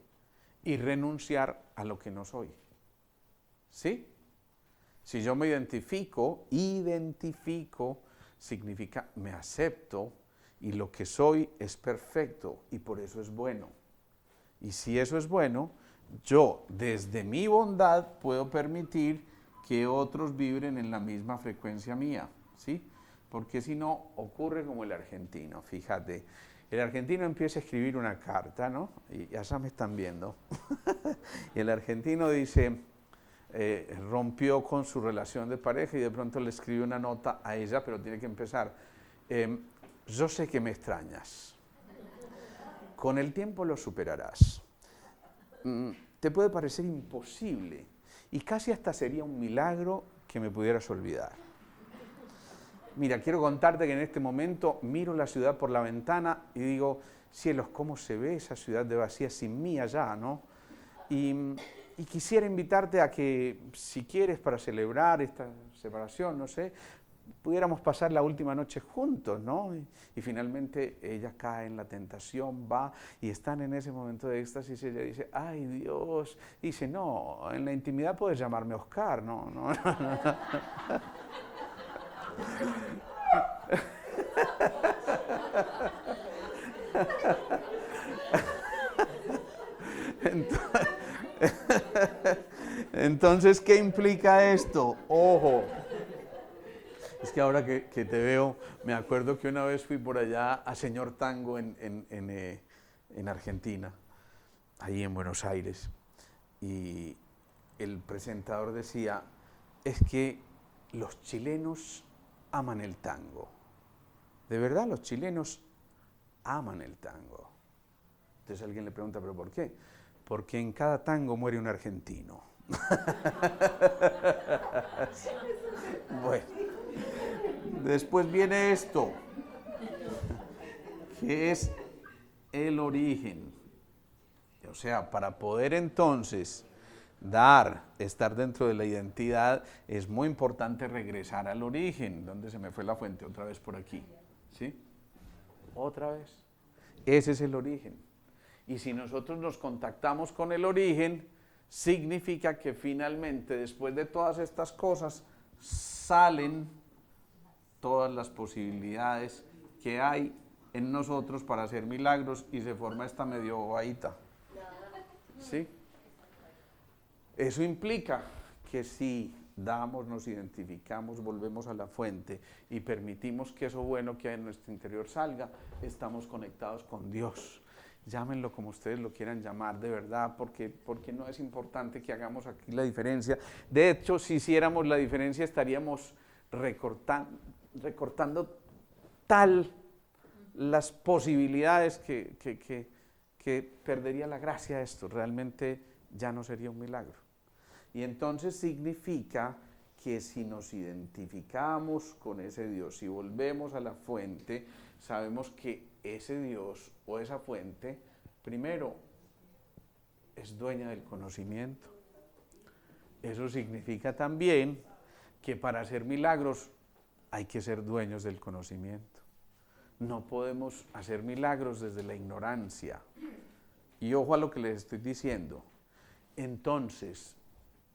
y renunciar a lo que no soy. ¿Sí? Si yo me identifico significa me acepto y lo que soy es perfecto y por eso es bueno. Y si eso es bueno, yo desde mi bondad puedo permitir que otros vibren en la misma frecuencia mía, ¿sí? Porque si no, ocurre como el argentino, fíjate. El argentino empieza a escribir una carta, ¿no? Y ya me están viendo. Y el argentino dice, rompió con su relación de pareja y de pronto le escribe una nota a ella, pero tiene que empezar. Yo sé que me extrañas. Con el tiempo lo superarás. Te puede parecer imposible y casi hasta sería un milagro que me pudieras olvidar. Mira, quiero contarte que en este momento miro la ciudad por la ventana y digo, cielos, ¿cómo se ve esa ciudad de vacía sin mí allá, no? Y quisiera invitarte a que, si quieres, para celebrar esta separación, no sé, pudiéramos pasar la última noche juntos, ¿no? Y finalmente ella cae en la tentación, va, y están en ese momento de éxtasis, y ella dice, ¡ay, Dios! Y dice, no, en la intimidad puedes llamarme Oscar, no. Entonces, ¿qué implica esto? Ojo. Es que ahora que te veo, me acuerdo que una vez fui por allá a Señor Tango en Argentina, ahí en Buenos Aires, y el presentador decía, es que los chilenos aman el tango. De verdad, los chilenos aman el tango. Entonces alguien le pregunta, ¿pero por qué? Porque en cada tango muere un argentino. Bueno, después viene esto, que es el origen. O sea, para poder entonces estar dentro de la identidad, es muy importante regresar al origen. ¿Dónde se me fue la fuente? Otra vez por aquí. ¿Sí? Otra vez. Ese es el origen. Y si nosotros nos contactamos con el origen, significa que finalmente, después de todas estas cosas, salen todas las posibilidades que hay en nosotros para hacer milagros y se forma esta medio bobadita. ¿Sí? Eso implica que si damos, nos identificamos, volvemos a la fuente y permitimos que eso bueno que hay en nuestro interior salga, estamos conectados con Dios. llámenlo como ustedes lo quieran llamar, de verdad, porque no es importante que hagamos aquí la diferencia. De hecho, si hiciéramos la diferencia, estaríamos recortando tal las posibilidades que perdería la gracia de esto, realmente ya no sería un milagro. Y entonces significa que si nos identificamos con ese Dios, si volvemos a la fuente, sabemos que ese Dios o esa fuente, primero, es dueña del conocimiento. Eso significa también que para hacer milagros hay que ser dueños del conocimiento. No podemos hacer milagros desde la ignorancia. Y ojo a lo que les estoy diciendo. Entonces,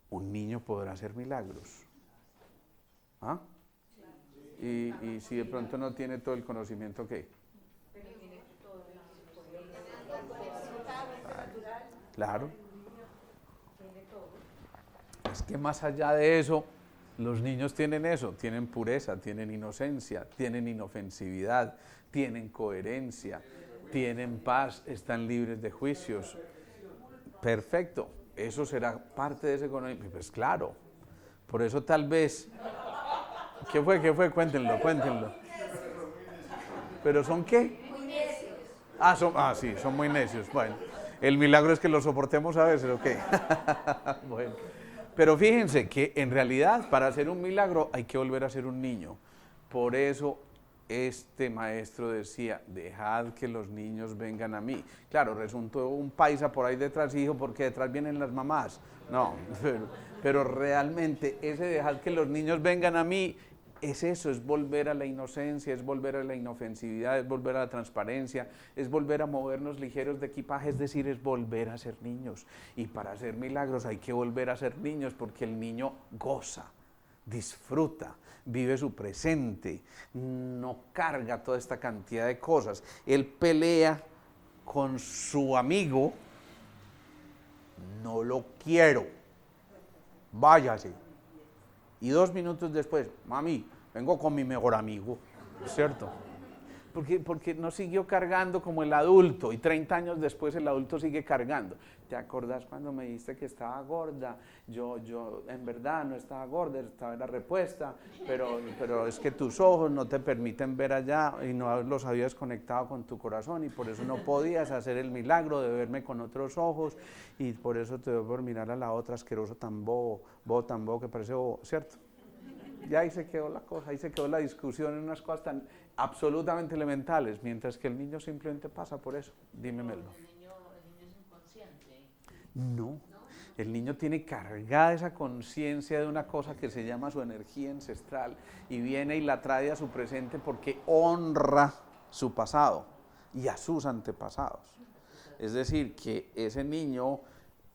un niño podrá hacer milagros. ¿Ah? Y si de pronto no tiene todo el conocimiento, ¿qué? Claro. Es que más allá de eso, los niños tienen eso, tienen pureza, tienen inocencia, tienen inofensividad, tienen coherencia, tienen paz, están libres de juicios. Perfecto, eso será parte de ese conocimiento. Pues claro, por eso tal vez... ¿Qué fue? Cuéntenlo. ¿Pero son qué? Muy necios. Sí, son muy necios. Bueno, el milagro es que los soportemos a veces, ¿ok? Bueno, pero fíjense que en realidad para hacer un milagro hay que volver a ser un niño. Por eso este maestro decía, dejad que los niños vengan a mí. Claro, resultó un paisa por ahí detrás y dijo, porque detrás vienen las mamás. No, pero realmente ese dejad que los niños vengan a mí es eso, es volver a la inocencia, es volver a la inofensividad, es volver a la transparencia, es volver a movernos ligeros de equipaje, es decir, es volver a ser niños. Y para hacer milagros hay que volver a ser niños porque el niño goza, disfruta, vive su presente, no carga toda esta cantidad de cosas. Él pelea con su amigo, no lo quiero, váyase. Y 2 minutos después, mami, vengo con mi mejor amigo, ¿cierto? Porque no siguió cargando como el adulto y 30 años después el adulto sigue cargando. ¿Te acordás cuando me dijiste que estaba gorda? Yo en verdad no estaba gorda, estaba en la repuesta, pero es que tus ojos no te permiten ver allá y no los habías conectado con tu corazón y por eso no podías hacer el milagro de verme con otros ojos y por eso te doy por mirar a la otra asqueroso tan bobo que parece bobo, ¿cierto? Y ahí se quedó la cosa, ahí se quedó la discusión en unas cosas tan absolutamente elementales, mientras que el niño simplemente pasa por eso. Dime, Melba. El niño es inconsciente. No, el niño tiene cargada esa conciencia de una cosa que se llama su energía ancestral y viene y la trae a su presente porque honra su pasado y a sus antepasados. Es decir, que ese niño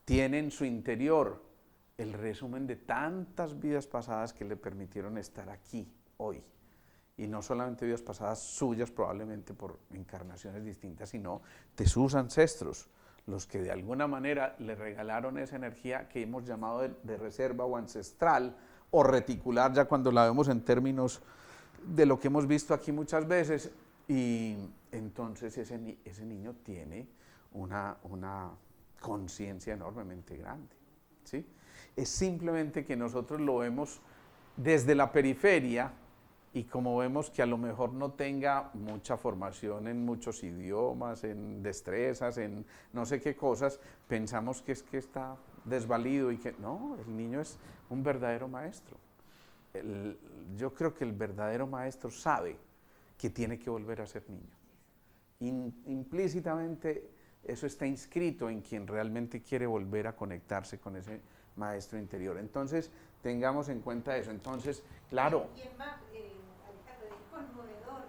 tiene en su interior el resumen de tantas vidas pasadas que le permitieron estar aquí hoy. Y no solamente vidas pasadas suyas, probablemente por encarnaciones distintas, sino de sus ancestros, los que de alguna manera le regalaron esa energía que hemos llamado de reserva o ancestral o reticular, ya cuando la vemos en términos de lo que hemos visto aquí muchas veces. Y entonces ese niño tiene una conciencia enormemente grande, ¿sí? Es simplemente que nosotros lo vemos desde la periferia y como vemos que a lo mejor no tenga mucha formación en muchos idiomas, en destrezas, en no sé qué cosas, pensamos que es que está desvalido y que no, el niño es un verdadero maestro. Yo creo que el verdadero maestro sabe que tiene que volver a ser niño. Implícitamente eso está inscrito en quien realmente quiere volver a conectarse con ese maestro interior. Entonces, tengamos en cuenta eso. Entonces, claro. Y es más, Alejandro, es conmovedor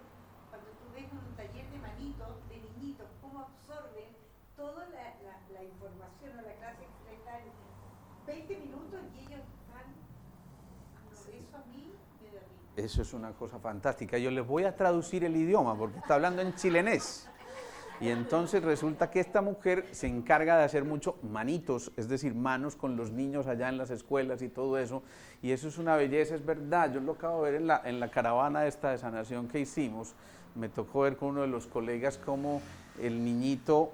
cuando tú ves un taller de manitos, de niñitos, cómo absorben toda la información o la clase que les dan 20 minutos y ellos están. Eso a mí me da vida. Eso es una cosa fantástica. Yo les voy a traducir el idioma porque está hablando en chilenés. Y entonces resulta que esta mujer se encarga de hacer mucho manitos, es decir, manos con los niños allá en las escuelas y todo eso. Y eso es una belleza, es verdad. Yo lo acabo de ver en la caravana esta de sanación que hicimos. Me tocó ver con uno de los colegas cómo el niñito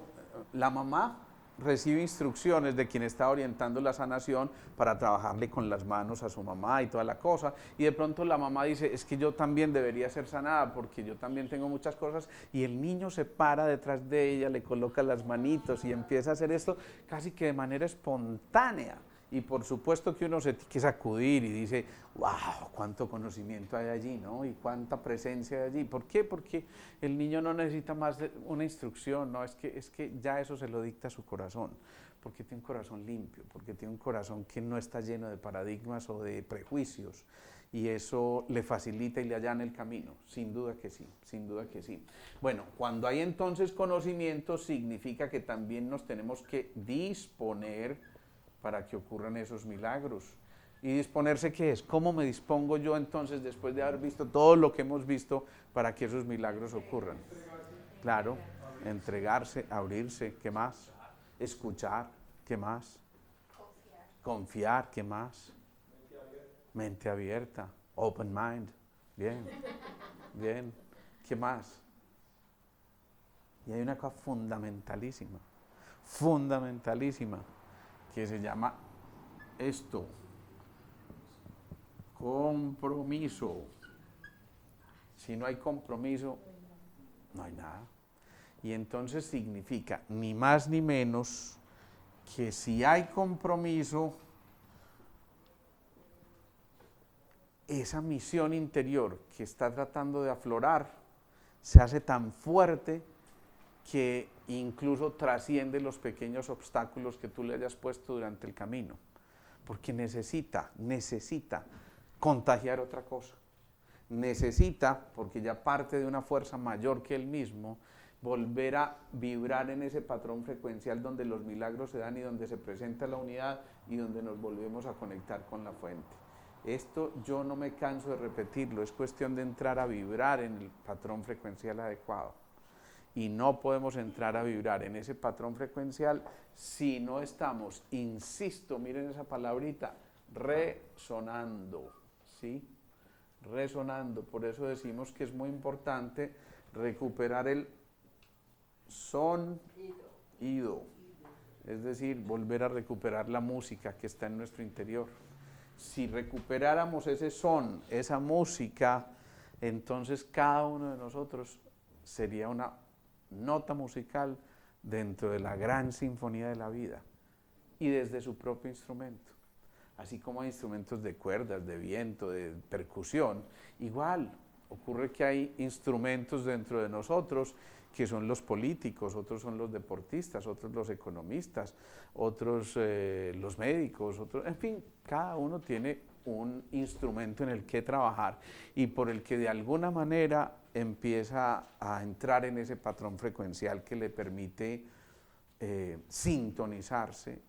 la mamá recibe instrucciones de quien está orientando la sanación para trabajarle con las manos a su mamá y toda la cosa, y de pronto la mamá dice, es que yo también debería ser sanada porque yo también tengo muchas cosas, y el niño se para detrás de ella, le coloca las manitos y empieza a hacer esto casi que de manera espontánea. Y por supuesto que uno se tiene que sacudir y dice, wow, cuánto conocimiento hay allí, ¿no? Y cuánta presencia hay allí. ¿Por qué? Porque el niño no necesita más de una instrucción, ¿no? Es que ya eso se lo dicta su corazón, porque tiene un corazón limpio, porque tiene un corazón que no está lleno de paradigmas o de prejuicios, y eso le facilita y le allana el camino, sin duda que sí, sin duda que sí. Bueno, cuando hay entonces conocimiento, significa que también nos tenemos que disponer para que ocurran esos milagros. ¿Y disponerse qué es? ¿Cómo me dispongo yo entonces, después de haber visto todo lo que hemos visto, para que esos milagros ocurran? Claro, entregarse, abrirse, ¿qué más? Escuchar, ¿qué más? Confiar, ¿qué más? Mente abierta, open mind, bien, bien, ¿qué más? Y hay una cosa fundamentalísima, que se llama esto, compromiso. Si no hay compromiso, no hay nada. Y entonces significa ni más ni menos que si hay compromiso, esa misión interior que está tratando de aflorar se hace tan fuerte que incluso trasciende los pequeños obstáculos que tú le hayas puesto durante el camino, porque necesita contagiar otra cosa, necesita, porque ya parte de una fuerza mayor que él mismo, volver a vibrar en ese patrón frecuencial donde los milagros se dan y donde se presenta la unidad y donde nos volvemos a conectar con la fuente. Esto yo no me canso de repetirlo, es cuestión de entrar a vibrar en el patrón frecuencial adecuado. Y no podemos entrar a vibrar en ese patrón frecuencial si no estamos, insisto, miren esa palabrita, resonando, ¿sí? Resonando. Por eso decimos que es muy importante recuperar el sonido, es decir, volver a recuperar la música que está en nuestro interior. Si recuperáramos ese son, esa música, entonces cada uno de nosotros sería una nota musical dentro de la gran sinfonía de la vida y desde su propio instrumento. Así como hay instrumentos de cuerdas, de viento, de percusión, igual ocurre que hay instrumentos dentro de nosotros que son los políticos, otros son los deportistas, otros los economistas, otros los médicos, otros, en fin, cada uno tiene un instrumento en el que trabajar y por el que de alguna manera empieza a entrar en ese patrón frecuencial que le permite sintonizarse,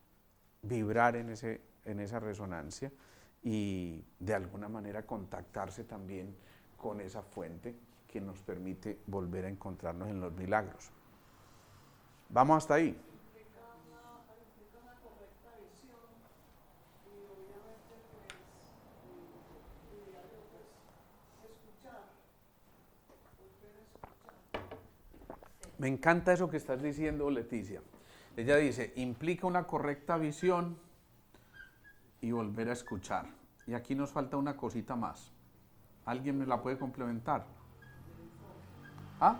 vibrar en esa resonancia y de alguna manera contactarse también con esa fuente que nos permite volver a encontrarnos en los milagros. ¿Vamos hasta ahí? Implica una correcta visión y obviamente y diario escuchar, volver a escuchar. Me encanta eso que estás diciendo, Leticia. Ella dice, implica una correcta visión y volver a escuchar. Y aquí nos falta una cosita más. ¿Alguien me la puede complementar? ¿Ah?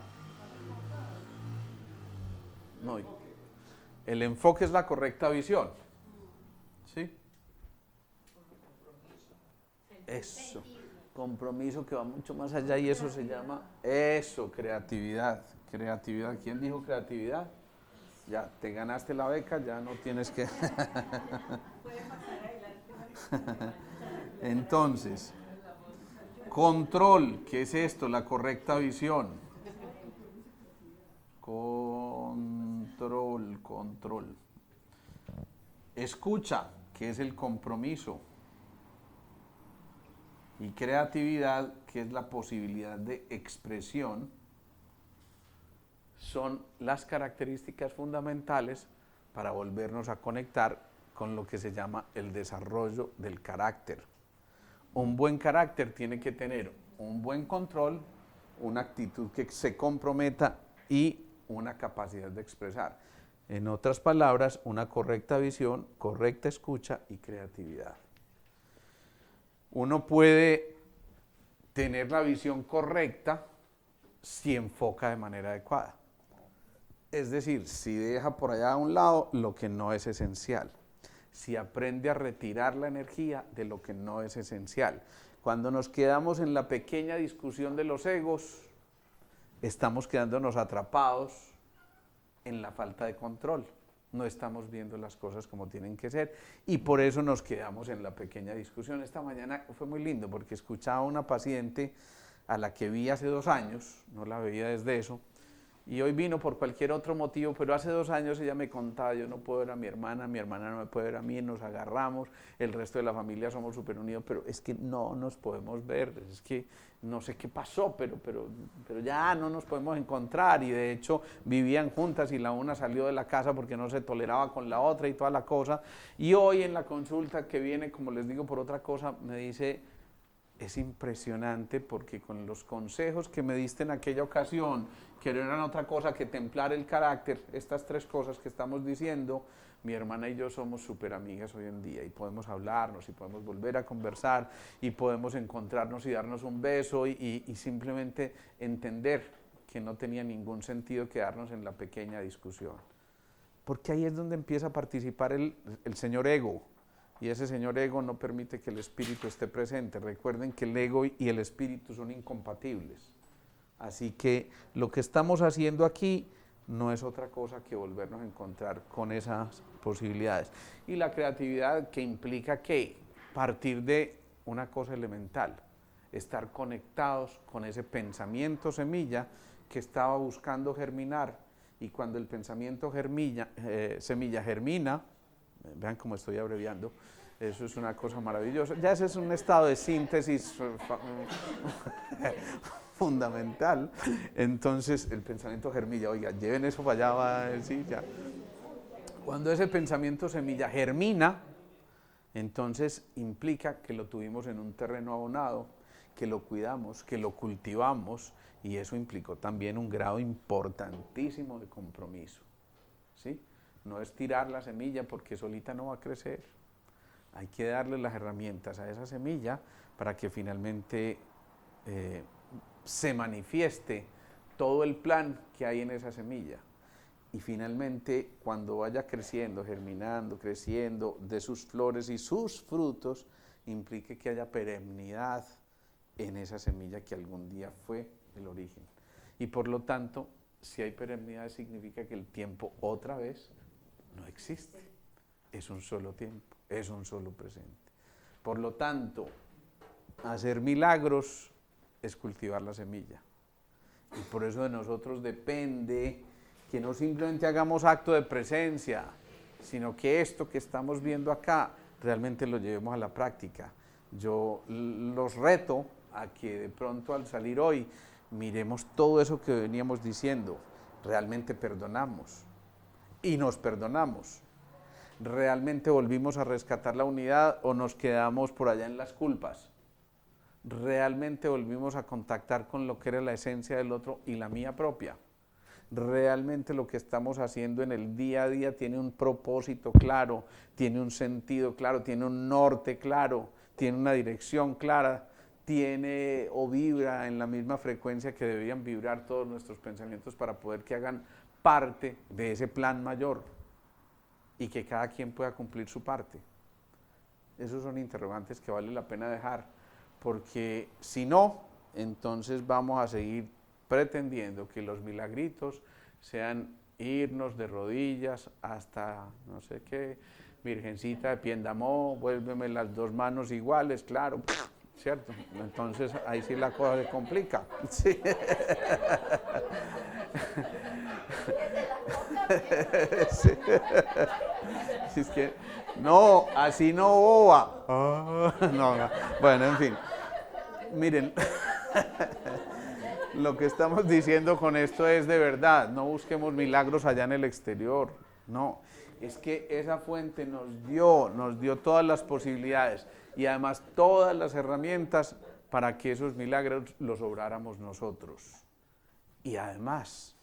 No. El enfoque es la correcta visión. ¿Sí? Eso. Compromiso que va mucho más allá y eso se llama, creatividad. Creatividad. ¿Quién dijo creatividad? Ya, te ganaste la beca, ya no tienes que... Entonces, control, ¿qué es esto? La correcta visión. Control. Escucha, ¿qué es el compromiso? Y creatividad, que es la posibilidad de expresión, son las características fundamentales para volvernos a conectar con lo que se llama el desarrollo del carácter. Un buen carácter tiene que tener un buen control, una actitud que se comprometa y una capacidad de expresar. En otras palabras, una correcta visión, correcta escucha y creatividad. Uno puede tener la visión correcta si enfoca de manera adecuada. Es decir, si deja por allá a un lado lo que no es esencial. Si aprende a retirar la energía de lo que no es esencial. Cuando nos quedamos en la pequeña discusión de los egos, estamos quedándonos atrapados en la falta de control. No estamos viendo las cosas como tienen que ser y por eso nos quedamos en la pequeña discusión. Esta mañana fue muy lindo porque escuchaba a una paciente a la que vi hace 2 años, no la veía desde eso, y hoy vino por cualquier otro motivo, pero hace 2 años ella me contaba, yo no puedo ver a mi hermana no me puede ver a mí, nos agarramos, el resto de la familia somos súper unidos, pero es que no nos podemos ver, es que no sé qué pasó, pero ya no nos podemos encontrar, y de hecho vivían juntas y la una salió de la casa porque no se toleraba con la otra y toda la cosa, y hoy en la consulta que viene, como les digo, por otra cosa, me dice, es impresionante porque con los consejos que me diste en aquella ocasión, que no eran otra cosa que templar el carácter, estas 3 cosas que estamos diciendo, mi hermana y yo somos súper amigas hoy en día y podemos hablarnos y podemos volver a conversar y podemos encontrarnos y darnos un beso y simplemente entender que no tenía ningún sentido quedarnos en la pequeña discusión. Porque ahí es donde empieza a participar el señor ego. Y ese señor ego no permite que el espíritu esté presente. Recuerden que el ego y el espíritu son incompatibles. Así que lo que estamos haciendo aquí no es otra cosa que volvernos a encontrar con esas posibilidades. Y la creatividad, que implica que partir de una cosa elemental, estar conectados con ese pensamiento semilla que estaba buscando germinar, y cuando el pensamiento semilla germina, vean cómo estoy abreviando, eso es una cosa maravillosa, ya ese es un estado de síntesis fundamental. Entonces el pensamiento germilla, oiga, lleven eso para allá, va a decir ya. Cuando ese pensamiento semilla germina, entonces implica que lo tuvimos en un terreno abonado, que lo cuidamos, que lo cultivamos, y eso implicó también un grado importantísimo de compromiso, ¿sí? No es tirar la semilla porque solita no va a crecer. Hay que darle las herramientas a esa semilla para que finalmente se manifieste todo el plan que hay en esa semilla. Y finalmente, cuando vaya creciendo, germinando, creciendo de sus flores y sus frutos, implique que haya perennidad en esa semilla que algún día fue el origen. Y por lo tanto, si hay perennidad, significa que el tiempo otra vez no existe, es un solo tiempo, es un solo presente. Por lo tanto, hacer milagros es cultivar la semilla. Y por eso de nosotros depende que no simplemente hagamos acto de presencia, sino que esto que estamos viendo acá realmente lo llevemos a la práctica. Yo los reto a que de pronto al salir hoy miremos todo eso que veníamos diciendo, realmente perdonamos. Y nos perdonamos. ¿Realmente volvimos a rescatar la unidad o nos quedamos por allá en las culpas? ¿Realmente volvimos a contactar con lo que era la esencia del otro y la mía propia? ¿Realmente lo que estamos haciendo en el día a día tiene un propósito claro, tiene un sentido claro, tiene un norte claro, tiene una dirección clara, tiene o vibra en la misma frecuencia que deberían vibrar todos nuestros pensamientos para poder que hagan parte de ese plan mayor y que cada quien pueda cumplir su parte? Esos son interrogantes que vale la pena dejar, porque si no, entonces vamos a seguir pretendiendo que los milagritos sean irnos de rodillas hasta no sé qué, Virgencita de Piendamó, vuélveme las 2 manos iguales, claro, ¿cierto? Entonces ahí sí la cosa se complica. Sí. Sí. Es que, no, así no boba. No, no. Bueno, en fin. Miren, lo que estamos diciendo con esto es de verdad, no busquemos milagros allá en el exterior, no. Es que esa fuente nos dio todas las posibilidades y además todas las herramientas para que esos milagros los obráramos nosotros. Y además,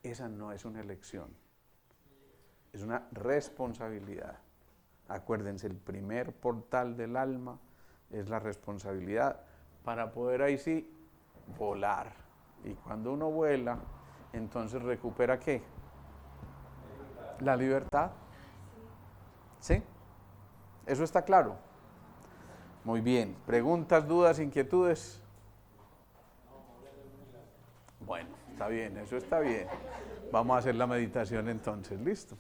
esa no es una elección. es una responsabilidad. Acuérdense, el primer portal del alma es la responsabilidad para poder ahí sí volar. Y cuando uno vuela, entonces recupera ¿qué? La libertad. ¿Sí? ¿Eso está claro? Muy bien. ¿Preguntas, dudas, inquietudes? Bueno, está bien, eso está bien. Vamos a hacer la meditación entonces, ¿listo?